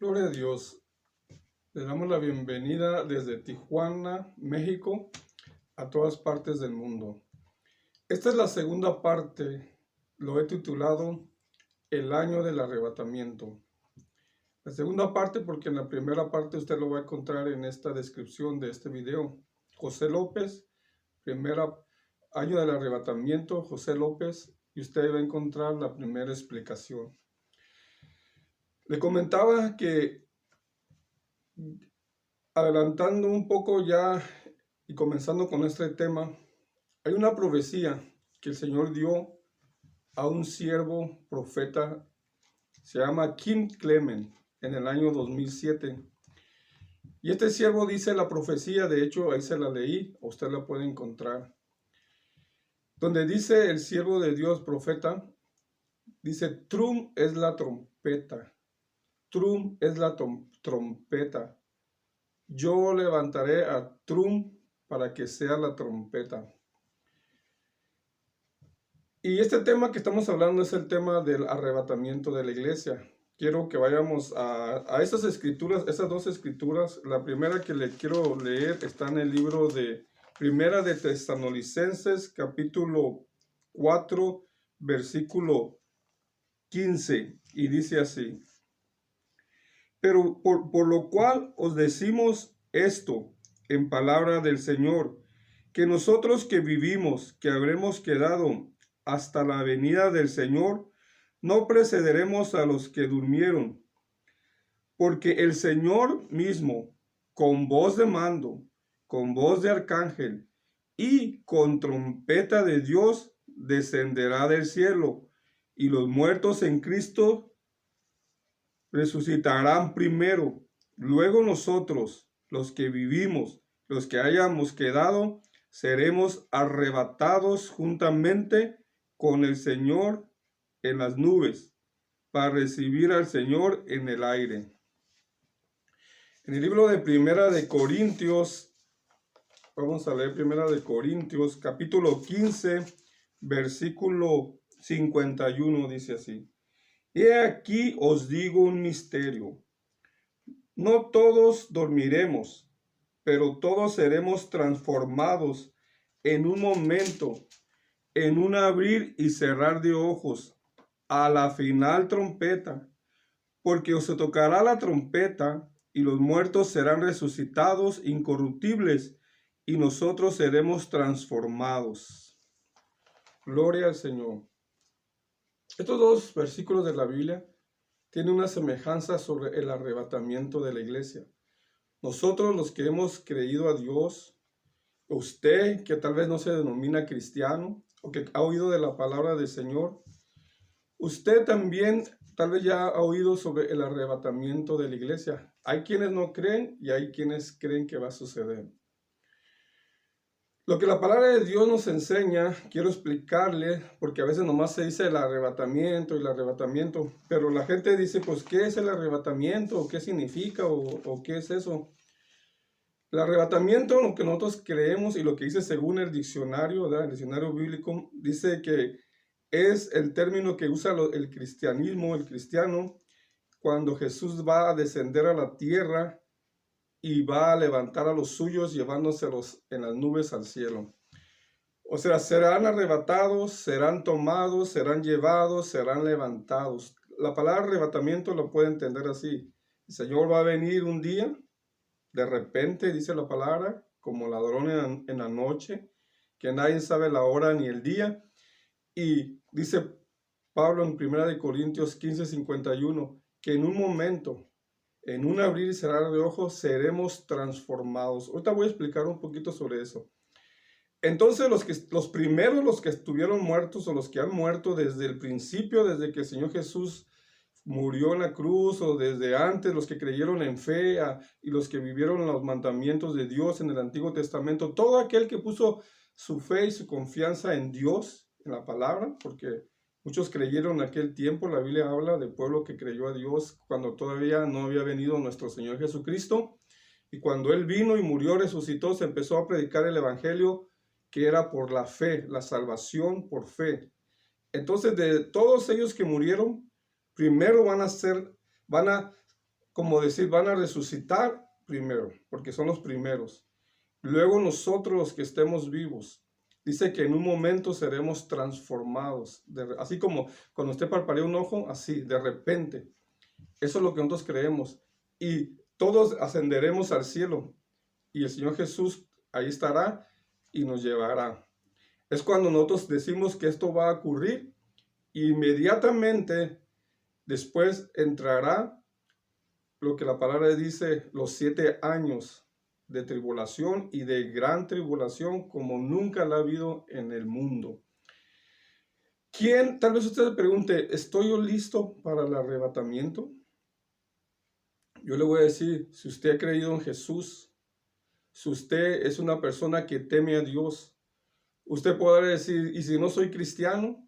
Gloria a Dios. Le damos la bienvenida desde Tijuana, México, a todas partes del mundo. Esta es la segunda parte, lo he titulado El año del arrebatamiento. La segunda parte porque en la primera parte usted lo va a encontrar en esta descripción de este video. José López, año del arrebatamiento, José López, y usted va a encontrar la primera explicación. Le comentaba que adelantando un poco ya y comenzando con este tema, hay una profecía que el Señor dio a un siervo profeta, se llama Kim Clement, en el año 2007. Y este siervo dice la profecía, de hecho ahí se la leí, usted la puede encontrar, donde dice el siervo de Dios profeta, dice: Trump es la trompeta, Trump es la trompeta. Yo levantaré a Trump para que sea la trompeta. Y este tema que estamos hablando es el tema del arrebatamiento de la iglesia. Quiero que vayamos a esas escrituras, esas dos escrituras. La primera que le quiero leer está en el libro de Primera de Tesalonicenses, capítulo 4, versículo 15. Y dice así: Pero por lo cual os decimos esto en palabra del Señor, que nosotros que vivimos, que habremos quedado hasta la venida del Señor, no precederemos a los que durmieron. Porque el Señor mismo, con voz de mando, con voz de arcángel y con trompeta de Dios, descenderá del cielo, y los muertos en Cristo resucitarán primero. Luego nosotros, los que vivimos, los que hayamos quedado, seremos arrebatados juntamente con el Señor en las nubes, para recibir al Señor en el aire. En el libro de Primera de Corintios, vamos a leer Primera de Corintios, capítulo 15, versículo 51, dice así: He aquí os digo un misterio. No todos dormiremos, pero todos seremos transformados en un momento, en un abrir y cerrar de ojos, a la final trompeta, porque os tocará la trompeta, y los muertos serán resucitados incorruptibles, y nosotros seremos transformados. Gloria al Señor. Estos dos versículos de la Biblia tienen una semejanza sobre el arrebatamiento de la iglesia. Nosotros, los que hemos creído a Dios, usted que tal vez no se denomina cristiano o que ha oído de la palabra del Señor, usted también tal vez ya ha oído sobre el arrebatamiento de la iglesia. Hay quienes no creen y hay quienes creen que va a suceder. Lo que la palabra de Dios nos enseña, quiero explicarle, porque a veces nomás se dice el arrebatamiento y el arrebatamiento, pero la gente dice, pues, ¿qué es el arrebatamiento? ¿O qué significa? ¿O qué es eso? El arrebatamiento, lo que nosotros creemos y lo que dice según el diccionario, ¿verdad? El diccionario bíblico, dice que es el término que usa el cristianismo, el cristiano, cuando Jesús va a descender a la tierra y va a levantar a los suyos llevándoselos en las nubes al cielo. O sea, serán arrebatados, serán tomados, serán llevados, serán levantados. La palabra arrebatamiento lo puede entender así. El Señor va a venir un día, de repente, dice la palabra, como ladrón en la noche, que nadie sabe la hora ni el día. Y dice Pablo en 1 Corintios 15:51, que en un momento, en un abrir y cerrar de ojos, seremos transformados. Ahorita voy a explicar un poquito sobre eso. Entonces, los primeros, los que estuvieron muertos o los que han muerto desde el principio, desde que el Señor Jesús murió en la cruz, o desde antes, los que creyeron en fe y los que vivieron los mandamientos de Dios en el Antiguo Testamento, todo aquel que puso su fe y su confianza en Dios, en la palabra, porque muchos creyeron en aquel tiempo. La Biblia habla del pueblo que creyó a Dios cuando todavía no había venido nuestro Señor Jesucristo. Y cuando Él vino y murió, resucitó, se empezó a predicar el Evangelio, que era por la fe, la salvación por fe. Entonces, de todos ellos que murieron, primero van a como decir, van a resucitar primero, porque son los primeros. Luego nosotros los que estemos vivos, dice que en un momento seremos transformados, así como cuando usted parpadea un ojo, así, de repente. Eso es lo que nosotros creemos. Y todos ascenderemos al cielo. Y el Señor Jesús ahí estará y nos llevará. Es cuando nosotros decimos que esto va a ocurrir. Inmediatamente después entrará lo que la palabra dice, los 7 años de tribulación y de gran tribulación como nunca la ha habido en el mundo. ¿Quién? Tal vez usted se pregunte, ¿estoy yo listo para el arrebatamiento? Yo le voy a decir, si usted ha creído en Jesús, si usted es una persona que teme a Dios, usted podrá decir, ¿y si no soy cristiano?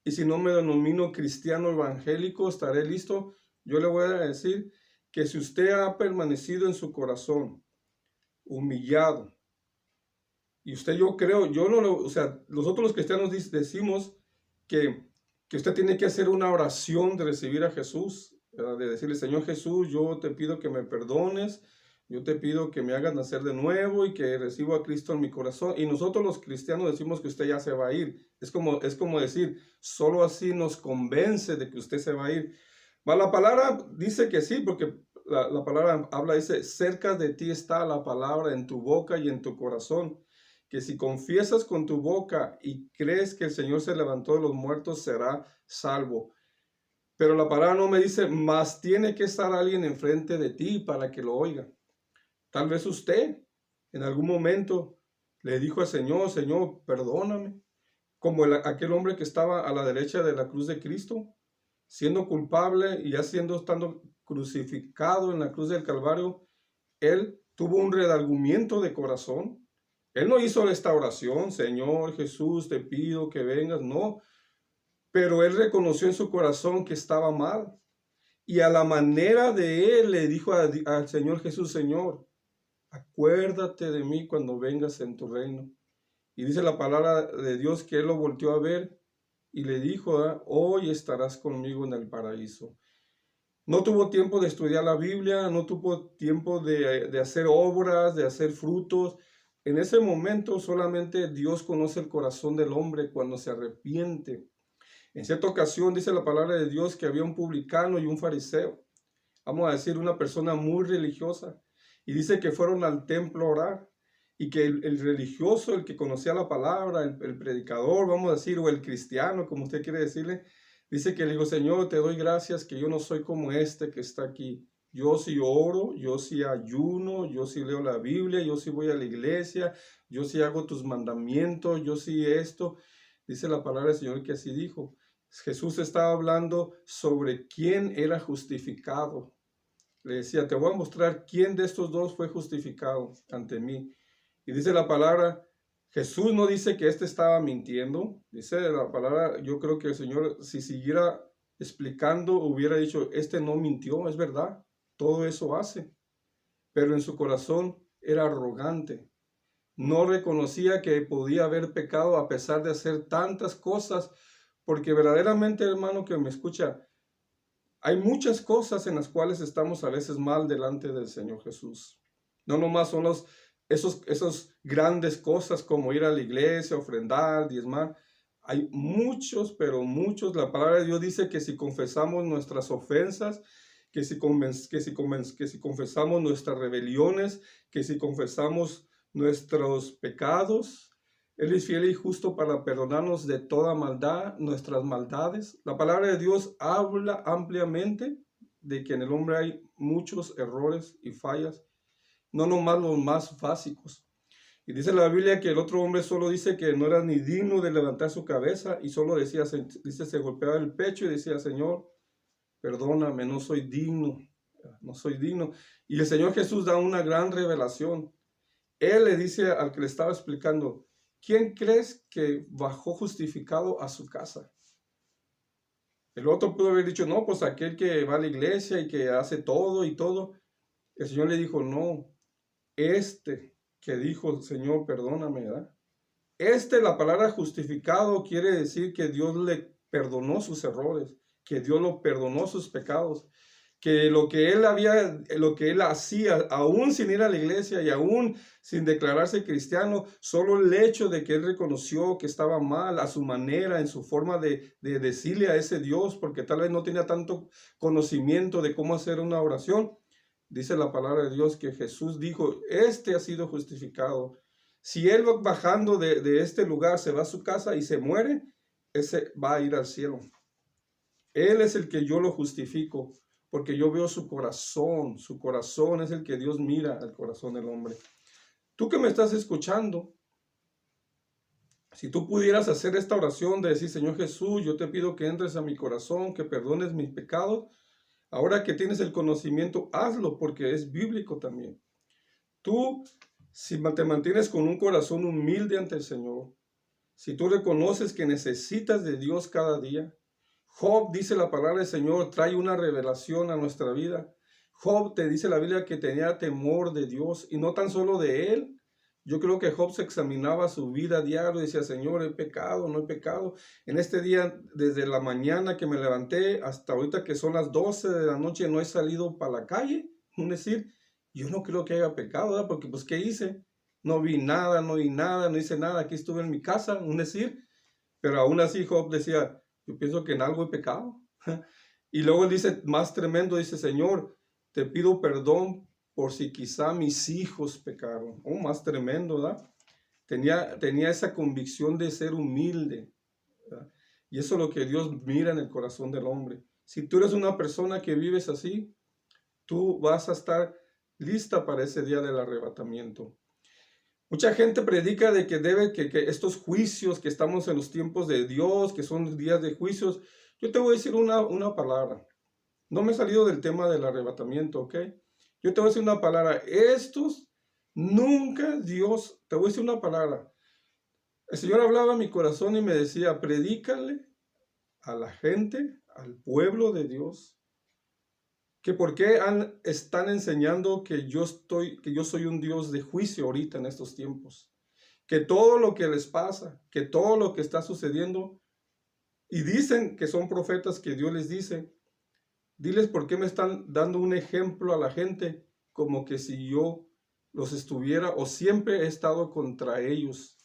¿Y si no me denomino cristiano evangélico, estaré listo? Yo le voy a decir que si usted ha permanecido en su corazón, humillado, y usted, yo creo, yo no lo, o sea, nosotros los cristianos decimos que usted tiene que hacer una oración de recibir a Jesús, ¿verdad? De decirle, Señor Jesús, yo te pido que me perdones, yo te pido que me hagas nacer de nuevo y que recibo a Cristo en mi corazón. Y nosotros los cristianos decimos que usted ya se va a ir. Es como decir, solo así nos convence de que usted se va a ir. La palabra dice que sí, porque la palabra habla, dice, cerca de ti está la palabra en tu boca y en tu corazón, que si confiesas con tu boca y crees que el Señor se levantó de los muertos, será salvo. Pero la palabra no me dice, más tiene que estar alguien enfrente de ti para que lo oiga. Tal vez usted en algún momento le dijo al Señor, Señor, perdóname, como aquel hombre que estaba a la derecha de la cruz de Cristo, siendo culpable y ya estando crucificado en la cruz del Calvario, él tuvo un redargüimiento de corazón. Él no hizo esta oración, Señor Jesús, te pido que vengas, no. Pero él reconoció en su corazón que estaba mal. Y a la manera de él le dijo al Señor Jesús, Señor, acuérdate de mí cuando vengas en tu reino. Y dice la palabra de Dios que él lo volteó a ver y le dijo, hoy estarás conmigo en el paraíso. No tuvo tiempo de estudiar la Biblia, no tuvo tiempo de hacer obras, de hacer frutos. En ese momento solamente Dios conoce el corazón del hombre cuando se arrepiente. En cierta ocasión dice la palabra de Dios que había un publicano y un fariseo. Vamos a decir una persona muy religiosa. Y dice que fueron al templo a orar. Y que el religioso, el que conocía la palabra, el predicador, vamos a decir, o el cristiano, como usted quiere decirle, dice que le dijo, Señor, te doy gracias que yo no soy como este que está aquí. Yo sí oro, yo sí ayuno, yo sí leo la Biblia, yo sí voy a la iglesia, yo sí hago tus mandamientos, yo sí esto. Dice la palabra del Señor que así dijo. Jesús estaba hablando sobre quién era justificado. Le decía, te voy a mostrar quién de estos dos fue justificado ante mí. Y dice la palabra, Jesús no dice que este estaba mintiendo. Dice la palabra, yo creo que el Señor, si siguiera explicando, hubiera dicho, este no mintió, es verdad, todo eso hace. Pero en su corazón era arrogante. No reconocía que podía haber pecado a pesar de hacer tantas cosas, porque verdaderamente, hermano que me escucha, hay muchas cosas en las cuales estamos a veces mal delante del Señor Jesús. No nomás son esos grandes cosas como ir a la iglesia, ofrendar, diezmar. Hay muchos, pero muchos. La palabra de Dios dice que si confesamos nuestras ofensas, que si confesamos nuestras rebeliones, que si confesamos nuestros pecados, Él es fiel y justo para perdonarnos de toda maldad, nuestras maldades. La palabra de Dios habla ampliamente de que en el hombre hay muchos errores y fallas, no nomás los más básicos. Y dice la Biblia que el otro hombre solo dice que no era ni digno de levantar su cabeza y solo decía, se golpeaba el pecho y decía, Señor, perdóname, no soy digno, no soy digno. Y el Señor Jesús da una gran revelación. Él le dice al que le estaba explicando, ¿quién crees que bajó justificado a su casa? El otro pudo haber dicho, no, pues aquel que va a la iglesia y que hace todo y todo. El Señor le dijo, no, este que dijo, Señor, perdóname, ¿verdad? La palabra justificado quiere decir que Dios le perdonó sus errores, que Dios lo perdonó sus pecados. que lo que él hacía, aún sin ir a la iglesia y aún sin declararse cristiano, solo el hecho de que él reconoció que estaba mal a su manera, en su forma de decirle a ese Dios, porque tal vez no tenía tanto conocimiento de cómo hacer una oración. Dice la palabra de Dios que Jesús dijo, este ha sido justificado. Si él va bajando de este lugar, se va a su casa y se muere, ese va a ir al cielo. Él es el que yo lo justifico, porque yo veo su corazón es el que Dios mira al corazón del hombre. Tú que me estás escuchando, si tú pudieras hacer esta oración de decir, Señor Jesús, yo te pido que entres a mi corazón, que perdones mis pecados, ahora que tienes el conocimiento, hazlo, porque es bíblico también. Tú, si te mantienes con un corazón humilde ante el Señor, si tú reconoces que necesitas de Dios cada día, Job, dice la palabra del Señor, trae una revelación a nuestra vida. Job, te dice la Biblia que tenía temor de Dios y no tan solo de él. Yo creo que Job se examinaba su vida diario y decía, Señor, he pecado, no he pecado. En este día, desde la mañana que me levanté hasta ahorita que son las 12 de la noche, no he salido para la calle. Es decir, yo no creo que haya pecado, ¿verdad? Porque pues, ¿qué hice? No vi nada, no hice nada. Aquí estuve en mi casa, un decir. Pero aún así Job decía, yo pienso que en algo he pecado. Y luego él dice, más tremendo, dice, Señor, te pido perdón por si quizá mis hijos pecaron. Oh, más tremendo, ¿verdad? Tenía esa convicción de ser humilde, ¿verdad? Y eso es lo que Dios mira en el corazón del hombre. Si tú eres una persona que vives así, tú vas a estar lista para ese día del arrebatamiento. Mucha gente predica de que estos juicios, que estamos en los tiempos de Dios, que son días de juicios. Yo te voy a decir una palabra. No me he salido del tema del arrebatamiento, ¿ok? Yo te voy a decir una palabra. Estos, nunca Dios, te voy a decir una palabra. El Señor hablaba a mi corazón y me decía, predícale a la gente, al pueblo de Dios, que por qué están enseñando que yo soy un Dios de juicio ahorita en estos tiempos. Que todo lo que les pasa, que todo lo que está sucediendo, y dicen que son profetas que Dios les dice, diles por qué me están dando un ejemplo a la gente, como que si yo los estuviera o siempre he estado contra ellos.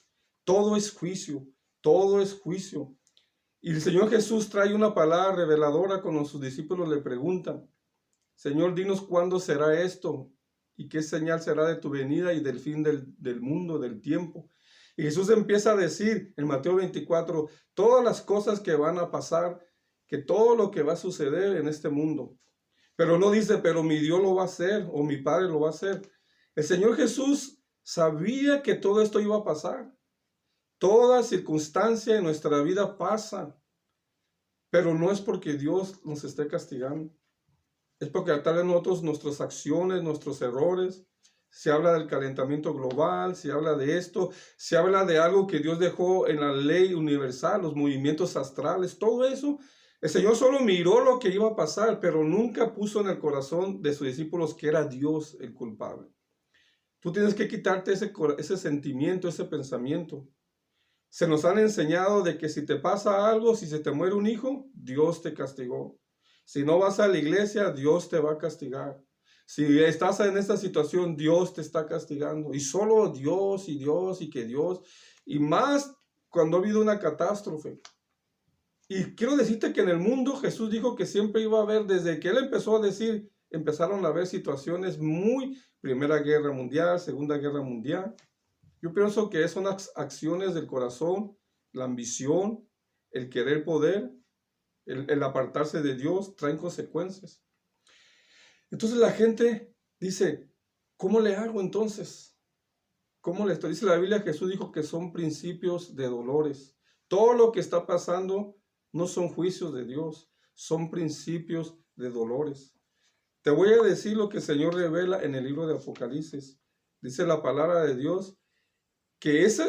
Todo es juicio, todo es juicio. Y el Señor Jesús trae una palabra reveladora cuando sus discípulos le preguntan, Señor, dinos cuándo será esto y qué señal será de tu venida y del fin del mundo, del tiempo. Y Jesús empieza a decir en Mateo 24, todas las cosas que van a pasar, que todo lo que va a suceder en este mundo. Pero no dice, pero mi Dios lo va a hacer o mi Padre lo va a hacer. El Señor Jesús sabía que todo esto iba a pasar. Toda circunstancia en nuestra vida pasa, pero no es porque Dios nos esté castigando. Es porque tal vez nosotros, nuestras acciones, nuestros errores, se habla del calentamiento global, se habla de esto, se habla de algo que Dios dejó en la ley universal, los movimientos astrales, todo eso. El Señor solo miró lo que iba a pasar, pero nunca puso en el corazón de sus discípulos que era Dios el culpable. Tú tienes que quitarte ese sentimiento, ese pensamiento. Se nos han enseñado de que si te pasa algo, si se te muere un hijo, Dios te castigó. Si no vas a la iglesia, Dios te va a castigar. Si estás en esta situación, Dios te está castigando. Y solo Dios y que Dios. Y más cuando ha habido una catástrofe. Y quiero decirte que en el mundo Jesús dijo que siempre iba a haber, desde que Él empezó a decir, empezaron a haber situaciones Primera Guerra Mundial, Segunda Guerra Mundial. Yo pienso que son acciones del corazón, la ambición, el querer poder, el apartarse de Dios, traen consecuencias. Entonces la gente dice, ¿cómo le hago entonces? ¿Cómo le estoy? Dice la Biblia, Jesús dijo que son principios de dolores. Todo lo que está pasando no son juicios de Dios, son principios de dolores. Te voy a decir lo que el Señor revela en el libro de Apocalipsis. Dice la palabra de Dios que esa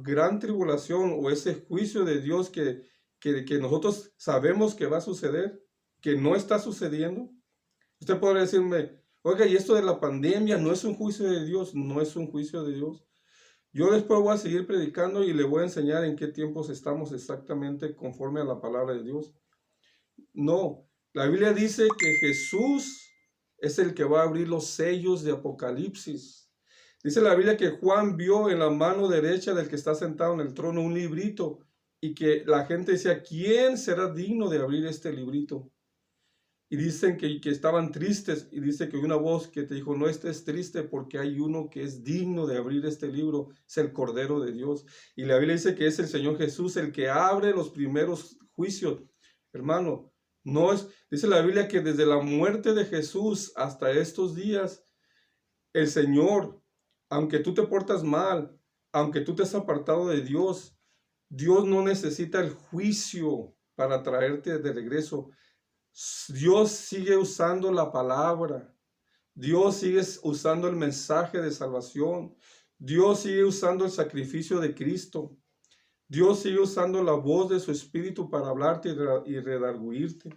gran tribulación o ese juicio de Dios que nosotros sabemos que va a suceder, que no está sucediendo. Usted podría decirme, oiga, y esto de la pandemia no es un juicio de Dios, no es un juicio de Dios. Yo después voy a seguir predicando y le voy a enseñar en qué tiempos estamos exactamente conforme a la palabra de Dios. No, La Biblia dice que Jesús es el que va a abrir los sellos de Apocalipsis. Dice la Biblia que Juan vio en la mano derecha del que está sentado en el trono un librito y que la gente decía, ¿quién será digno de abrir este librito? Y dicen que estaban tristes, y dice que hay una voz que te dijo, no estés triste porque hay uno que es digno de abrir este libro, es el Cordero de Dios. Y la Biblia dice que es el Señor Jesús el que abre los primeros juicios. Hermano, no es, dice la Biblia que desde la muerte de Jesús hasta estos días, el Señor, aunque tú te portas mal, aunque tú te has apartado de Dios, Dios no necesita el juicio para traerte de regreso. Dios sigue usando la palabra. Dios sigue usando el mensaje de salvación. Dios sigue usando el sacrificio de Cristo. Dios sigue usando la voz de su Espíritu para hablarte y redarguirte.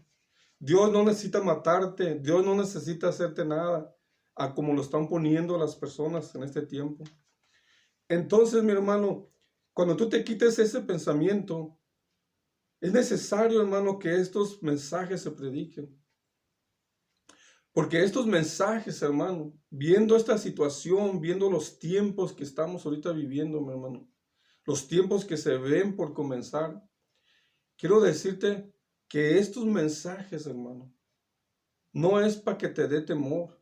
Dios no necesita matarte. Dios no necesita hacerte nada, a como lo están poniendo las personas en este tiempo. Entonces, mi hermano, cuando tú te quites ese pensamiento, es necesario, hermano, que estos mensajes se prediquen. Porque estos mensajes, hermano, viendo esta situación, viendo los tiempos que estamos ahorita viviendo, mi hermano, los tiempos que se ven por comenzar, quiero decirte que estos mensajes, hermano, no es para que te dé temor.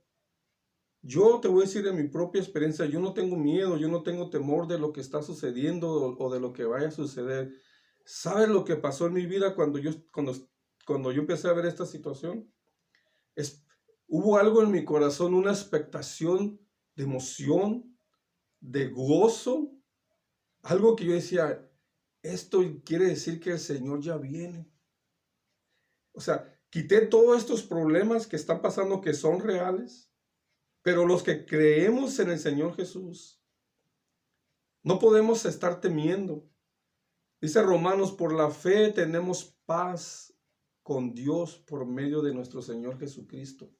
Yo te voy a decir en mi propia experiencia, yo no tengo miedo, yo no tengo temor de lo que está sucediendo o de lo que vaya a suceder. ¿Sabes lo que pasó en mi vida cuando yo empecé a ver esta situación? Hubo algo en mi corazón, una expectación de emoción, de gozo, algo que yo decía, esto quiere decir que el Señor ya viene. O sea, quité todos estos problemas que están pasando, que son reales, pero los que creemos en el Señor Jesús, no podemos estar temiendo. Dice Romanos, por la fe tenemos paz con Dios por medio de nuestro Señor Jesucristo.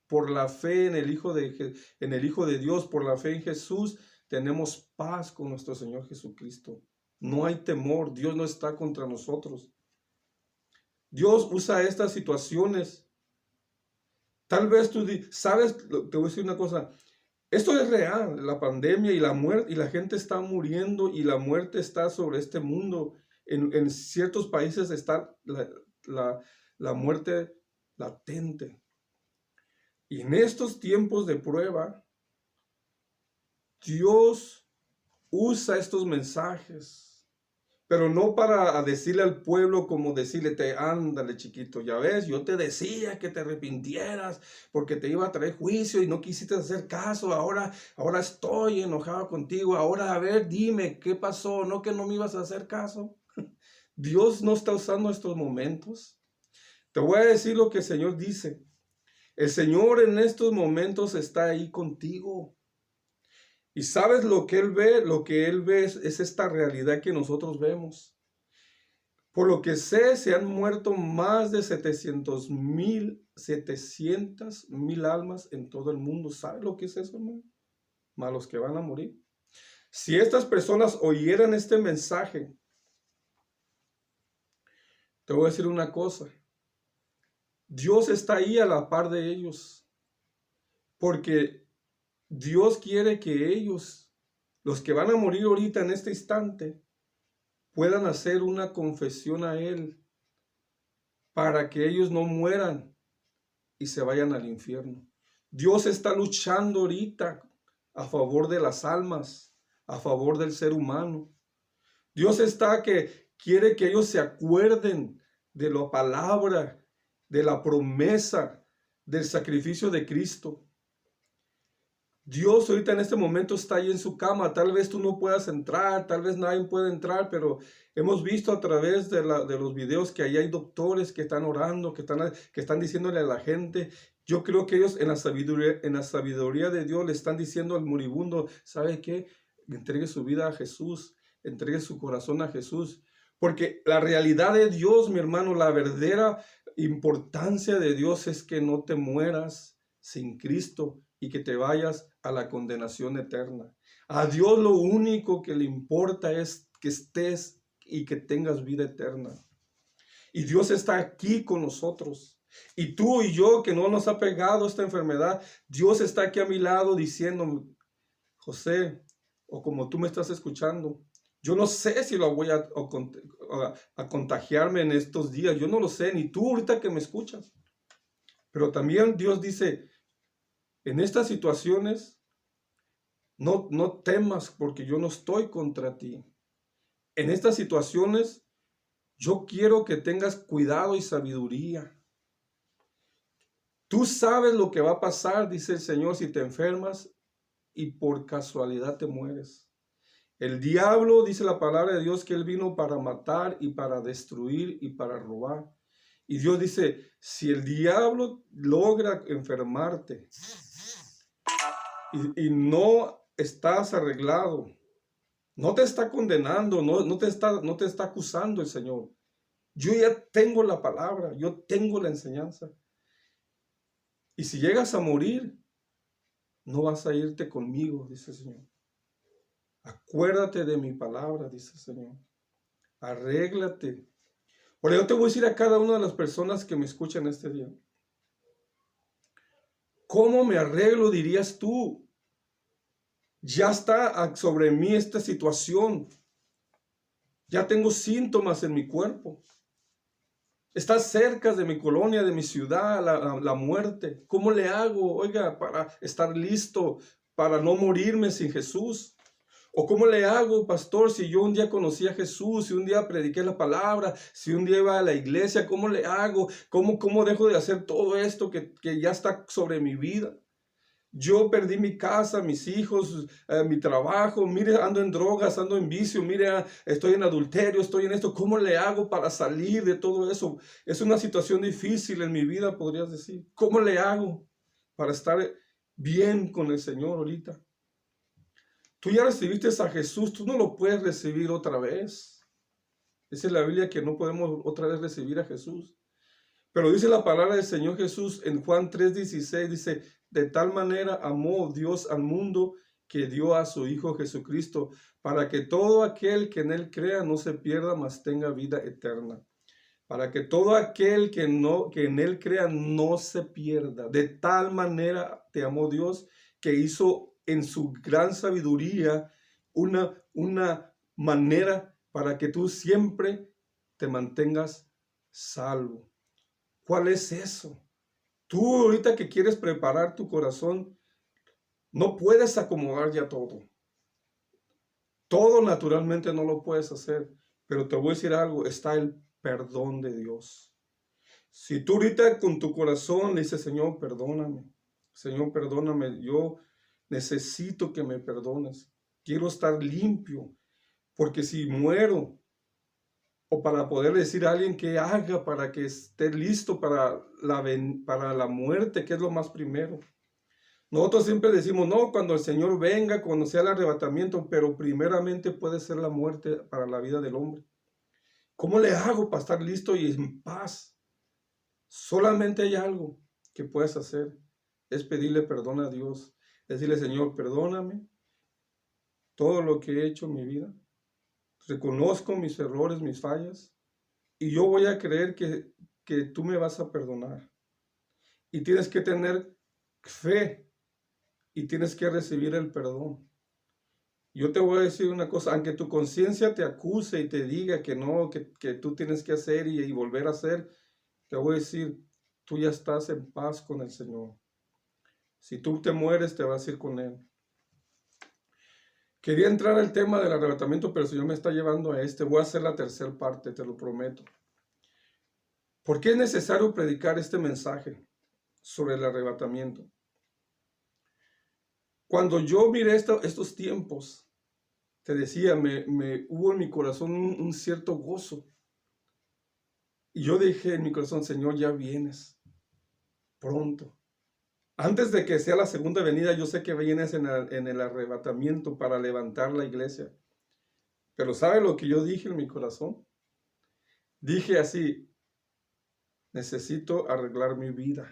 Por la fe en el Hijo de Dios, por la fe en Jesús, tenemos paz con nuestro Señor Jesucristo. No hay temor, Dios no está contra nosotros. Dios usa estas situaciones. Tal vez tú sabes, te voy a decir una cosa, esto es real, la pandemia y la muerte, y la gente está muriendo y la muerte está sobre este mundo. En ciertos países está la muerte latente. Y en estos tiempos de prueba, Dios usa estos mensajes, pero no para decirle al pueblo como decirle, ándale chiquito, ya ves, yo te decía que te arrepintieras porque te iba a traer juicio y no quisiste hacer caso, ahora estoy enojado contigo, ahora a ver, dime, ¿qué pasó? ¿No que no me ibas a hacer caso? Dios no está usando estos momentos. Te voy a decir lo que el Señor dice. El Señor en estos momentos está ahí contigo. Y sabes lo que Él ve es esta realidad que nosotros vemos. Por lo que sé, se han muerto más de 700,000 almas en todo el mundo. ¿Sabes lo que es eso, hermano? Más los que van a morir. Si estas personas oyeran este mensaje, te voy a decir una cosa. Dios está ahí a la par de ellos. Porque Dios quiere que ellos, los que van a morir ahorita en este instante, puedan hacer una confesión a Él para que ellos no mueran y se vayan al infierno. Dios está luchando ahorita a favor de las almas, a favor del ser humano. Dios está que quiere que ellos se acuerden de la palabra, de la promesa, del sacrificio de Cristo. Dios ahorita en este momento está ahí en su cama. Tal vez tú no puedas entrar, tal vez nadie puede entrar, pero hemos visto a través de los videos que ahí hay doctores que están orando, que están diciéndole a la gente. Yo creo que ellos en la sabiduría de Dios le están diciendo al moribundo, ¿sabe qué? Entregue su vida a Jesús, entregue su corazón a Jesús. Porque la realidad de Dios, mi hermano, la verdadera importancia de Dios es que no te mueras sin Cristo y que te vayas a la condenación eterna. A Dios lo único que le importa es que estés y que tengas vida eterna. Y Dios está aquí con nosotros. Y tú y yo, que no nos ha pegado esta enfermedad, Dios está aquí a mi lado diciendo, José, o como tú me estás escuchando, yo no sé si lo voy a contagiarme en estos días, yo no lo sé, ni tú ahorita que me escuchas. Pero también Dios dice, en estas situaciones, no temas porque yo no estoy contra ti. En estas situaciones, yo quiero que tengas cuidado y sabiduría. Tú sabes lo que va a pasar, dice el Señor, si te enfermas y por casualidad te mueres. El diablo, dice la palabra de Dios, que él vino para matar y para destruir y para robar. Y Dios dice, si el diablo logra enfermarte y no estás arreglado, no te está condenando, no te está acusando el Señor. Yo ya tengo la palabra, yo tengo la enseñanza. Y si llegas a morir, no vas a irte conmigo, dice el Señor. Acuérdate de mi palabra, dice el Señor. Arréglate. Ahora yo te voy a decir a cada una de las personas que me escuchan este día. ¿Cómo me arreglo, dirías tú? Ya está sobre mí esta situación. Ya tengo síntomas en mi cuerpo. Está cerca de mi colonia, de mi ciudad, la muerte. ¿Cómo le hago, oiga, para estar listo, para no morirme sin Jesús? ¿O cómo le hago, pastor, si yo un día conocí a Jesús, si un día prediqué la palabra, si un día iba a la iglesia? ¿Cómo le hago? ¿Cómo dejo de hacer todo esto que ya está sobre mi vida? Yo perdí mi casa, mis hijos, mi trabajo, mire, ando en drogas, ando en vicio, mire, estoy en adulterio, estoy en esto. ¿Cómo le hago para salir de todo eso? Es una situación difícil en mi vida, podrías decir. ¿Cómo le hago para estar bien con el Señor ahorita? Tú ya recibiste a Jesús, tú no lo puedes recibir otra vez. Dice la Biblia que no podemos otra vez recibir a Jesús. Pero dice la palabra del Señor Jesús en Juan 3:16, dice, de tal manera amó Dios al mundo que dio a su Hijo Jesucristo, para que todo aquel que en él crea no se pierda, mas tenga vida eterna. Para que todo aquel que en él crea no se pierda. De tal manera te amó Dios que hizo en su gran sabiduría una manera para que tú siempre te mantengas salvo. ¿Cuál es eso? Tú ahorita que quieres preparar tu corazón, no puedes acomodar ya todo. Todo naturalmente no lo puedes hacer, pero te voy a decir algo, está el perdón de Dios. Si tú ahorita con tu corazón le dices, Señor, perdóname, yo necesito que me perdones. Quiero estar limpio, porque si muero, o para poder decir a alguien que haga para que esté listo para la muerte, que es lo más primero. Nosotros siempre decimos, no, cuando el Señor venga, cuando sea el arrebatamiento, pero primeramente puede ser la muerte para la vida del hombre. ¿Cómo le hago para estar listo y en paz? Solamente hay algo que puedes hacer, es pedirle perdón a Dios. Decirle, Señor, perdóname todo lo que he hecho en mi vida. Reconozco mis errores, mis fallas, y yo voy a creer que tú me vas a perdonar. Y tienes que tener fe y tienes que recibir el perdón. Yo te voy a decir una cosa, aunque tu conciencia te acuse y te diga que no, que tú tienes que hacer y volver a hacer, te voy a decir, tú ya estás en paz con el Señor. Si tú te mueres, te vas a ir con Él. Quería entrar al tema del arrebatamiento, pero el Señor me está llevando a este. Voy a hacer la tercera parte, te lo prometo. ¿Por qué es necesario predicar este mensaje sobre el arrebatamiento? Cuando yo miré estos tiempos, te decía, hubo en mi corazón un cierto gozo. Y yo dije en mi corazón, Señor, ya vienes pronto. Antes de que sea la segunda venida, yo sé que vienes en el arrebatamiento para levantar la iglesia. Pero ¿sabe lo que yo dije en mi corazón? Dije así, necesito arreglar mi vida.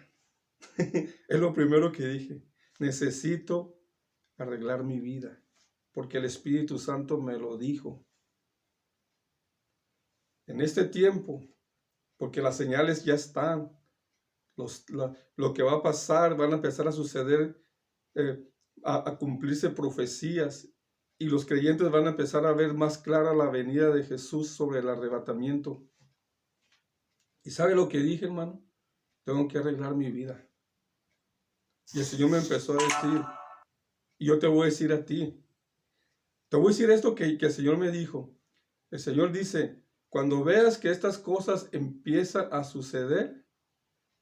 Es lo primero que dije. Necesito arreglar mi vida, porque el Espíritu Santo me lo dijo. En este tiempo, porque las señales ya están, Lo que va a pasar, van a empezar a suceder, eh, a cumplirse profecías, y los creyentes van a empezar a ver más clara la venida de Jesús sobre el arrebatamiento. ¿Y sabe lo que dije, hermano? Tengo que arreglar mi vida. Y el Señor me empezó a decir, y yo te voy a decir a ti, te voy a decir esto que el Señor me dijo. El Señor dice, cuando veas que estas cosas empiezan a suceder,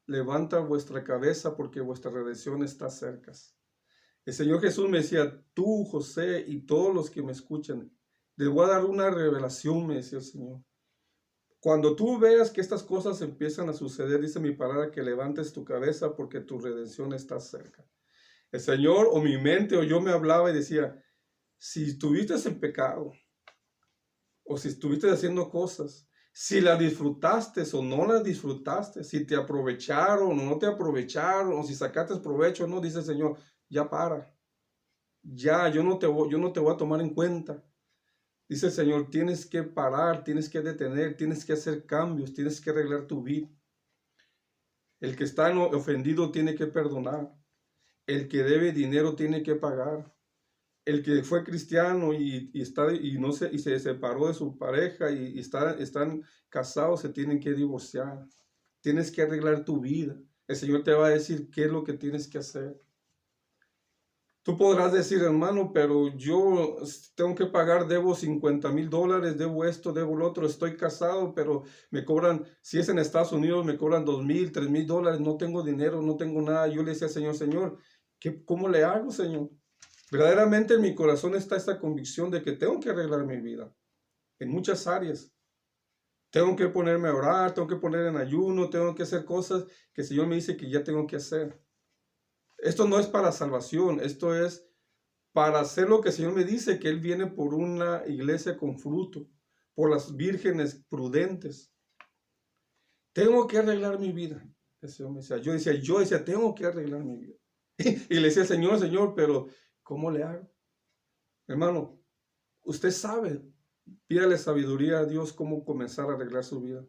levanta vuestra cabeza porque vuestra redención está cerca. El Señor Jesús me decía, tú, José, y todos los que me escuchan, les voy a dar una revelación, me decía el Señor. Cuando tú veas que estas cosas empiezan a suceder, dice mi palabra, que levantes tu cabeza porque tu redención está cerca. El Señor o mi mente o yo me hablaba y decía, si estuviste en pecado o si estuviste haciendo cosas, si las disfrutaste o no las disfrutaste, si te aprovecharon o no te aprovecharon, o si sacaste provecho o no, dice el Señor, ya para. Ya, yo no te voy a tomar en cuenta. Dice el Señor, tienes que parar, tienes que detener, tienes que hacer cambios, tienes que arreglar tu vida. El que está ofendido tiene que perdonar. El que debe dinero tiene que pagar. El que fue cristiano y se separó de su pareja y están casados, se tienen que divorciar. Tienes que arreglar tu vida. El Señor te va a decir qué es lo que tienes que hacer. Tú podrás decir, hermano, pero yo tengo que pagar, debo $50,000, debo esto, debo lo otro, estoy casado, pero me cobran, si es en Estados Unidos, me cobran $2,000, $3,000, no tengo dinero, no tengo nada. Yo le decía, Señor, ¿cómo le hago, Señor? Verdaderamente en mi corazón está esta convicción de que tengo que arreglar mi vida en muchas áreas. Tengo que ponerme a orar, tengo que poner en ayuno, tengo que hacer cosas que el Señor me dice que ya tengo que hacer. Esto no es para salvación, esto es para hacer lo que el Señor me dice, que Él viene por una iglesia con fruto, por las vírgenes prudentes. Tengo que arreglar mi vida. El Señor me decía, yo decía, tengo que arreglar mi vida. Y le decía, Señor, pero ¿cómo le hago? Hermano, usted sabe, pídale sabiduría a Dios cómo comenzar a arreglar su vida.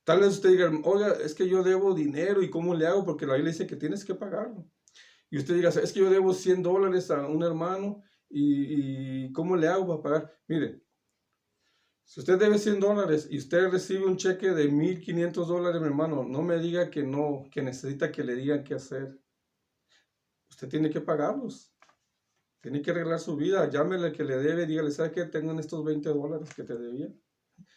Tal vez usted diga, oiga, es que yo debo dinero y ¿cómo le hago? Porque la Biblia dice que tienes que pagarlo. Y usted diga, es que yo debo $100 a un hermano y ¿cómo le hago para pagar? Mire, si usted debe $100 y usted recibe un cheque de $1,500, mi hermano, no me diga que no, que necesita que le digan qué hacer. Usted tiene que pagarlos. Tiene que arreglar su vida. Llámele que le debe, dígale, ¿sabe qué? Tengo estos $20 que te debía.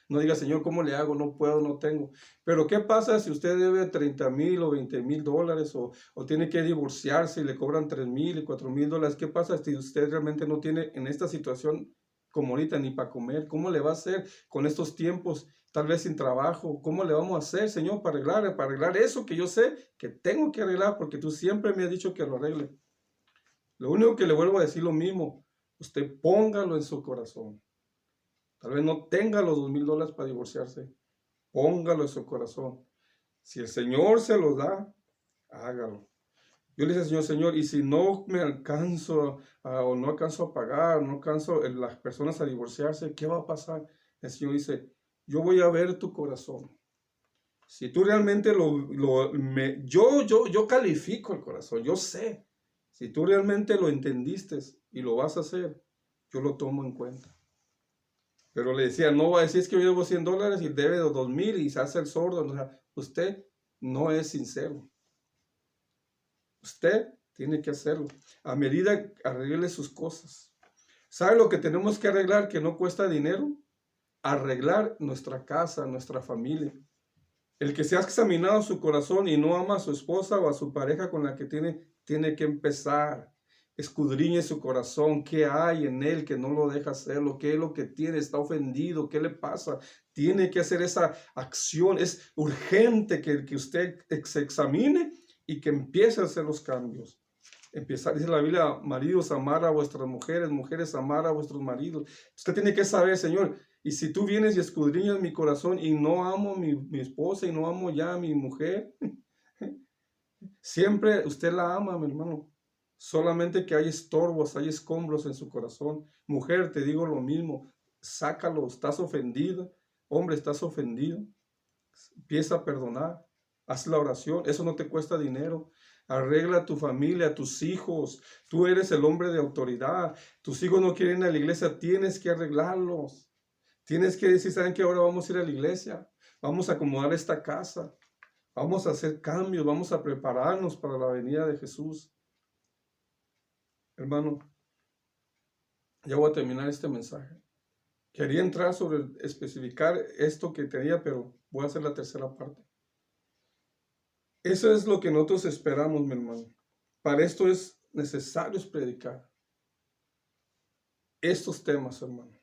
No diga, Señor, ¿cómo le hago? No puedo, no tengo. Pero ¿qué pasa si usted debe $30,000 o $20,000 o tiene que divorciarse y le cobran $3,000 y $4,000? ¿Qué pasa si usted realmente no tiene en esta situación como ahorita ni para comer? ¿Cómo le va a hacer con estos tiempos, tal vez sin trabajo? ¿Cómo le vamos a hacer, Señor, para arreglar eso que yo sé que tengo que arreglar porque tú siempre me has dicho que lo arregle? Lo único que le vuelvo a decir lo mismo, usted póngalo en su corazón. Tal vez no tenga los $2,000 para divorciarse. Póngalo en su corazón. Si el Señor se los da, hágalo. Yo le dije al Señor, y si no me alcanzo o no alcanzo a pagar, no alcanzo las personas a divorciarse, ¿qué va a pasar? El Señor dice, yo voy a ver tu corazón. Si tú realmente yo califico el corazón, yo sé. Si tú realmente lo entendiste y lo vas a hacer, yo lo tomo en cuenta. Pero le decía, no va a decir es que yo debo $100 y debe de 2,000 y se hace el sordo. O sea, usted no es sincero. Usted tiene que hacerlo. A medida que arregle sus cosas. ¿Sabe lo que tenemos que arreglar que no cuesta dinero? Arreglar nuestra casa, nuestra familia. El que se ha examinado su corazón y no ama a su esposa o a su pareja con la que tiene que empezar. Escudriñe su corazón, qué hay en él que no lo deja hacerlo, qué es lo que tiene, está ofendido, qué le pasa. Tiene que hacer esa acción, es urgente que usted se examine y que empiece a hacer los cambios. Dice la Biblia, maridos, amar a vuestras mujeres, mujeres, amar a vuestros maridos. Usted tiene que saber, Señor, y si tú vienes y escudriñas mi corazón y no amo a mi esposa y no amo ya a mi mujer, siempre usted la ama, mi hermano. Solamente que hay estorbos, hay escombros en su corazón. Mujer, te digo lo mismo, sácalo, estás ofendido. Hombre, estás ofendido. Empieza a perdonar. Haz la oración, eso no te cuesta dinero. Arregla a tu familia, a tus hijos. Tú eres el hombre de autoridad. Tus hijos no quieren ir a la iglesia, tienes que arreglarlos. Tienes que decir, ¿saben qué? Ahora vamos a ir a la iglesia. Vamos a acomodar esta casa. Vamos a hacer cambios, vamos a prepararnos para la venida de Jesús. Hermano, ya voy a terminar este mensaje. Quería entrar sobre especificar esto que tenía, pero voy a hacer la tercera parte. Eso es lo que nosotros esperamos, mi hermano. Para esto es necesario predicar estos temas, hermano.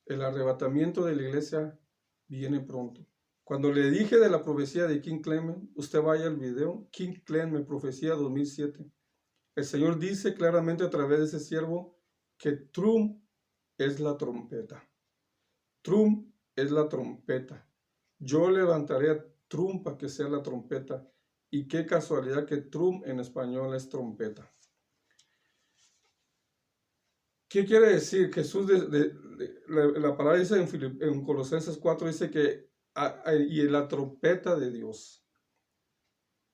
El arrebatamiento de la iglesia viene pronto. Cuando le dije de la profecía de Kim Clement, usted vaya al video, Kim Clement, profecía 2007. El Señor dice claramente a través de ese siervo que Trump es la trompeta. Trump es la trompeta. Yo levantaré a Trump para que sea la trompeta. Y qué casualidad que Trump en español es trompeta. ¿Qué quiere decir? Jesús, la palabra dice en Colosenses 4, dice que y la trompeta de Dios.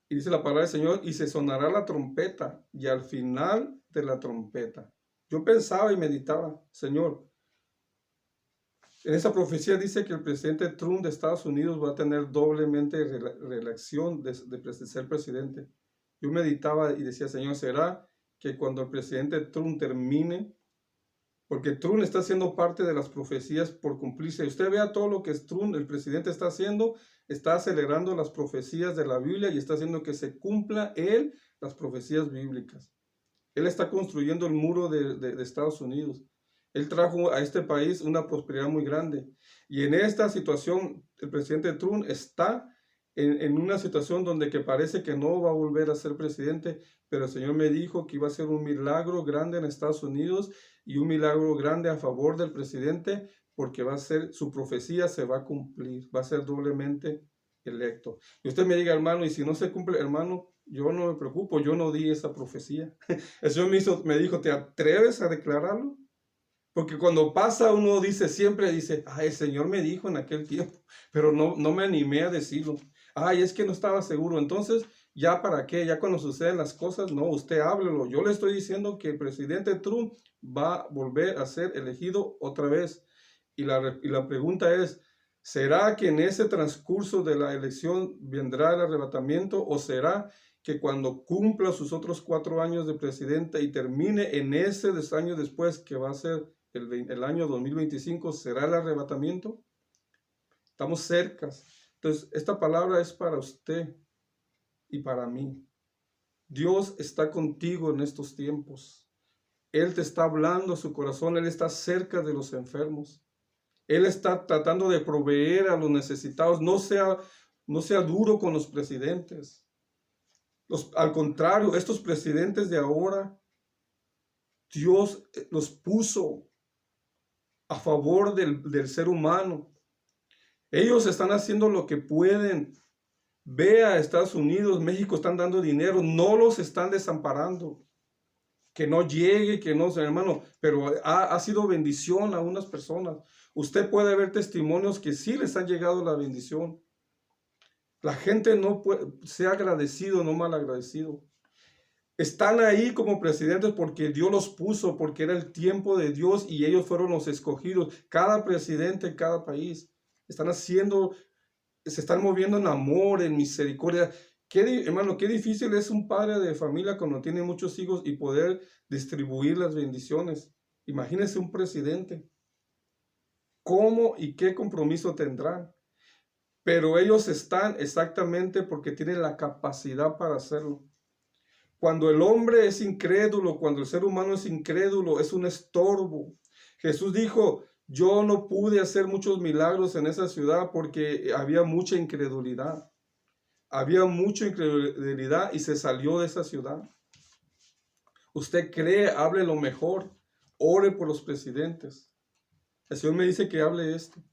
Y dice la palabra del Señor, y se sonará la trompeta, y al final de la trompeta. Yo pensaba y meditaba, Señor, en esa profecía dice que el presidente Trump de Estados Unidos va a tener doblemente reelección de ser presidente. Yo meditaba y decía, Señor, ¿será que cuando el presidente Trump termine, porque Trump está haciendo parte de las profecías por cumplirse? Usted vea todo lo que Trump, el presidente, está haciendo, está acelerando las profecías de la Biblia y está haciendo que se cumpla él las profecías bíblicas. Él está construyendo el muro de Estados Unidos. Él trajo a este país una prosperidad muy grande. Y en esta situación, el presidente Trump está en una situación donde que parece que no va a volver a ser presidente, pero el Señor me dijo que iba a ser un milagro grande en Estados Unidos y un milagro grande a favor del presidente, porque va a ser, su profecía se va a cumplir, va a ser doblemente electo. Y usted me diga, hermano, y si no se cumple, hermano, yo no me preocupo, yo no di esa profecía. El Señor me dijo, ¿te atreves a declararlo? Porque cuando pasa uno dice, siempre dice, ay, el Señor me dijo en aquel tiempo, pero no me animé a decirlo. Ay, es que no estaba seguro. Entonces, ¿ya para qué? Ya cuando suceden las cosas, no, usted háblelo. Yo le estoy diciendo que el presidente Trump va a volver a ser elegido otra vez. Y la pregunta es, ¿será que en ese transcurso de la elección vendrá el arrebatamiento o será que cuando cumpla sus otros 4 años de presidente y termine en ese año después, que va a ser el año 2025, será el arrebatamiento? Estamos cerca. Entonces, esta palabra es para usted y para mí. Dios está contigo en estos tiempos. Él te está hablando a su corazón. Él está cerca de los enfermos. Él está tratando de proveer a los necesitados. No sea duro con los presidentes. Al contrario, estos presidentes de ahora, Dios los puso a favor del ser humano. Ellos están haciendo lo que pueden. Ve a Estados Unidos, México, están dando dinero, no los están desamparando. Que no llegue, que no, hermano, pero ha sido bendición a unas personas. Usted puede ver testimonios que sí les ha llegado la bendición. La gente no puede, sea agradecido, no mal agradecido. Están ahí como presidentes porque Dios los puso, porque era el tiempo de Dios y ellos fueron los escogidos. Cada presidente en cada país están haciendo, se están moviendo en amor, en misericordia. Hermano, qué difícil es un padre de familia cuando tiene muchos hijos y poder distribuir las bendiciones. Imagínese un presidente. ¿Cómo y qué compromiso tendrán? Pero ellos están exactamente porque tienen la capacidad para hacerlo. Cuando el hombre es incrédulo, cuando el ser humano es incrédulo, es un estorbo. Jesús dijo, yo no pude hacer muchos milagros en esa ciudad porque había mucha incredulidad. Había mucha incredulidad y se salió de esa ciudad. Usted cree, hable lo mejor, ore por los presidentes. El Señor me dice que hable esto.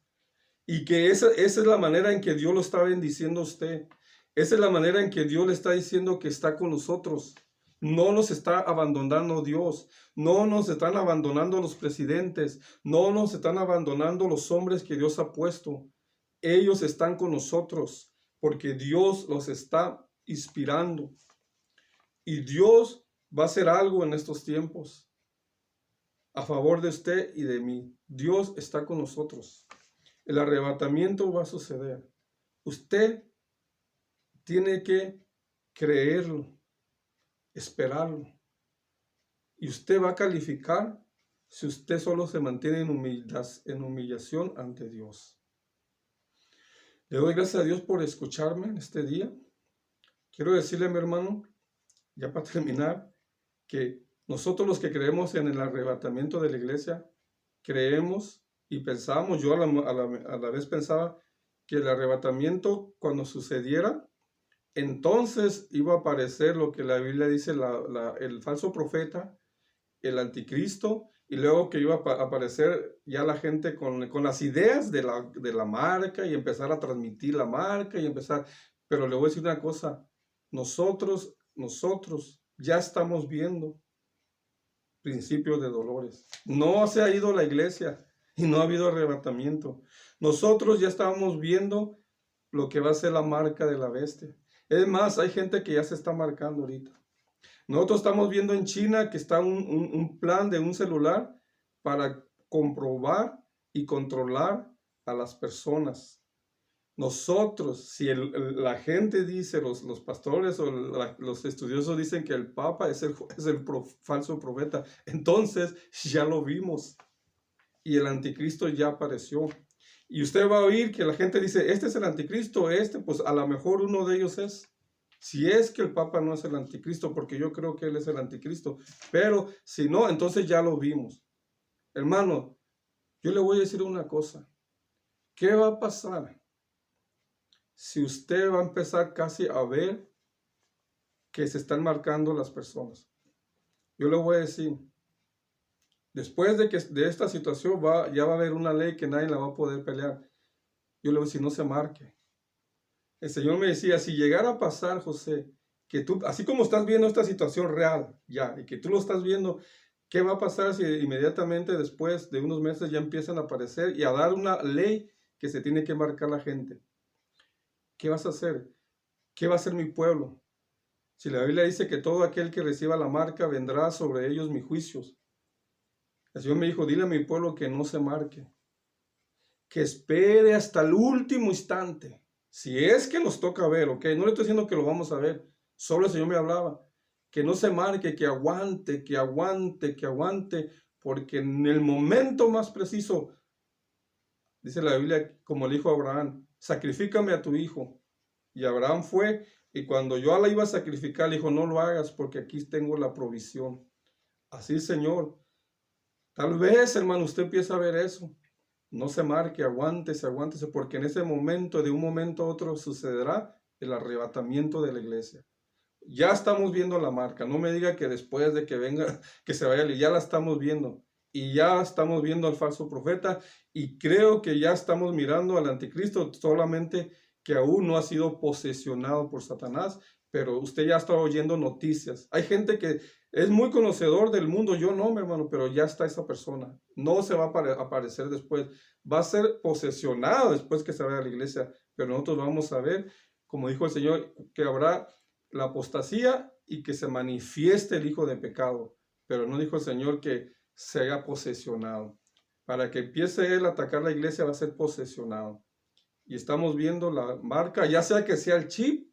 Y que esa es la manera en que Dios lo está bendiciendo a usted. Esa es la manera en que Dios le está diciendo que está con nosotros. No nos está abandonando Dios. No nos están abandonando los presidentes. No nos están abandonando los hombres que Dios ha puesto. Ellos están con nosotros. porque Dios los está inspirando. Y Dios va a hacer algo en estos tiempos a favor de usted y de mí. Dios está con nosotros. El arrebatamiento va a suceder. Usted tiene que creerlo, esperarlo. Y usted va a calificar si usted solo se mantiene en humillación ante Dios. Le doy gracias a Dios por escucharme en este día. Quiero decirle, mi hermano, ya para terminar, que nosotros los que creemos en el arrebatamiento de la iglesia, creemos y pensamos, yo a la vez pensaba que el arrebatamiento cuando sucediera, entonces iba a aparecer lo que la Biblia dice, el falso profeta, el anticristo, y luego que iba a aparecer ya la gente con las ideas de la marca y empezar a transmitir la marca y empezar. Pero le voy a decir una cosa, nosotros ya estamos viendo principios de dolores. No se ha ido la iglesia y no ha habido arrebatamiento. Nosotros ya estamos viendo lo que va a ser la marca de la bestia. Es más, hay gente que ya se está marcando ahorita. Nosotros estamos viendo en China que está un plan de un celular para comprobar y controlar a las personas. Nosotros, si la gente dice, los pastores o los estudiosos dicen que el Papa es el falso profeta, entonces ya lo vimos y el anticristo ya apareció. Y usted va a oír que la gente dice, este es el anticristo, pues a lo mejor uno de ellos es. Si es que el Papa no es el anticristo, porque yo creo que él es el anticristo, pero si no, entonces ya lo vimos. Hermano, yo le voy a decir una cosa. ¿Qué va a pasar si usted va a empezar casi a ver que se están marcando las personas? Yo le voy a decir, después de esta situación ya va a haber una ley que nadie la va a poder pelear. Yo le voy a decir, no se marque. El Señor me decía, si llegara a pasar, José, que tú, así como estás viendo esta situación real, ya, y que tú lo estás viendo, ¿qué va a pasar si inmediatamente después de unos meses ya empiezan a aparecer y a dar una ley que se tiene que marcar la gente? ¿Qué vas a hacer? ¿Qué va a hacer mi pueblo? Si la Biblia dice que todo aquel que reciba la marca vendrá sobre ellos mis juicios. El Señor me dijo, dile a mi pueblo que no se marque, que espere hasta el último instante. Si es que nos toca ver, ¿ok? No le estoy diciendo que lo vamos a ver. Solo el Señor me hablaba. Que no se marque, que aguante, porque en el momento más preciso, dice la Biblia, como le dijo a Abraham, sacrifícame a tu hijo. Y Abraham fue, y cuando yo la iba a sacrificar, le dijo, no lo hagas, porque aquí tengo la provisión. Así, Señor. Tal vez, hermano, usted empieza a ver eso. No se marque, aguántese, porque en ese momento, de un momento a otro, sucederá el arrebatamiento de la iglesia. Ya estamos viendo la marca. No me diga que después de que venga, que se vaya, ya la estamos viendo. Y ya estamos viendo al falso profeta. Y creo que ya estamos mirando al anticristo, solamente que aún no ha sido posesionado por Satanás. Pero usted ya está oyendo noticias. Hay gente que es muy conocedor del mundo, yo no, mi hermano, pero ya está esa persona. No se va a aparecer después. Va a ser posesionado después que se vaya a la iglesia. Pero nosotros vamos a ver, como dijo el Señor, que habrá la apostasía y que se manifieste el hijo de pecado. Pero no dijo el Señor que se haya posesionado. Para que empiece él a atacar la iglesia va a ser posesionado. Y estamos viendo la marca, ya sea que sea el chip,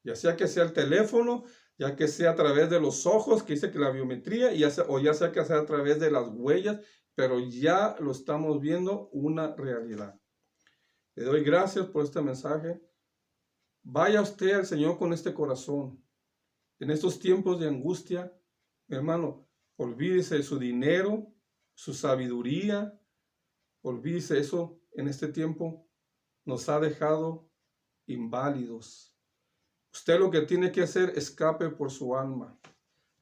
ya sea que sea el teléfono, ya que sea a través de los ojos, que dice que la biometría, o ya sea que sea a través de las huellas, pero ya lo estamos viendo una realidad. Le doy gracias por este mensaje. Vaya usted al Señor con este corazón. En estos tiempos de angustia, mi hermano, olvídese de su dinero, su sabiduría, olvídese eso. En este tiempo nos ha dejado inválidos. Usted lo que tiene que hacer, escape por su alma.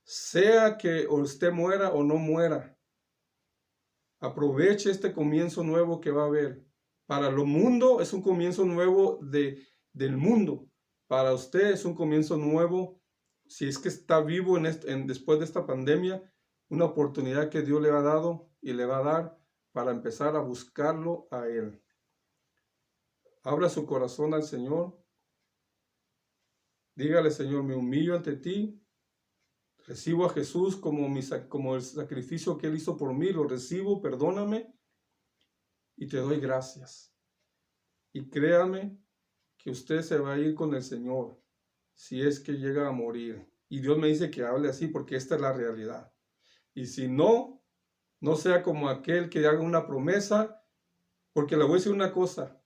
Sea que usted muera o no muera, aproveche este comienzo nuevo que va a haber. Para lo mundo es un comienzo nuevo del mundo. Para usted es un comienzo nuevo, si es que está vivo después de esta pandemia, una oportunidad que Dios le ha dado y le va a dar para empezar a buscarlo a Él. Abra su corazón al Señor Dígale, Señor, me humillo ante ti, recibo a Jesús como el sacrificio que Él hizo por mí, lo recibo, perdóname y te doy gracias. Y créame que usted se va a ir con el Señor si es que llega a morir. Y Dios me dice que hable así porque esta es la realidad. Y si no, no sea como aquel que haga una promesa, porque le voy a decir una cosa.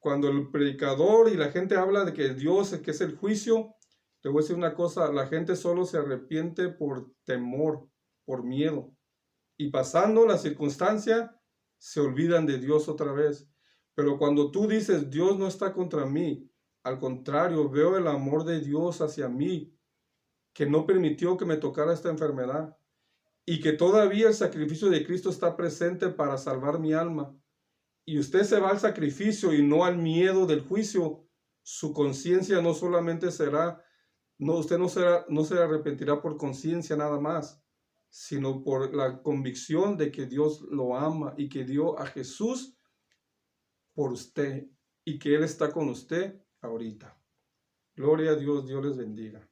Cuando el predicador y la gente habla de que Dios, que es el juicio, le voy a decir una cosa, la gente solo se arrepiente por temor, por miedo. Y pasando la circunstancia, se olvidan de Dios otra vez. Pero cuando tú dices, Dios no está contra mí, al contrario, veo el amor de Dios hacia mí, que no permitió que me tocara esta enfermedad, y que todavía el sacrificio de Cristo está presente para salvar mi alma, y usted se va al sacrificio y no al miedo del juicio, su conciencia no solamente será, no, usted no se arrepentirá por conciencia nada más, sino por la convicción de que Dios lo ama y que dio a Jesús por usted y que Él está con usted ahorita. Gloria a Dios, Dios les bendiga.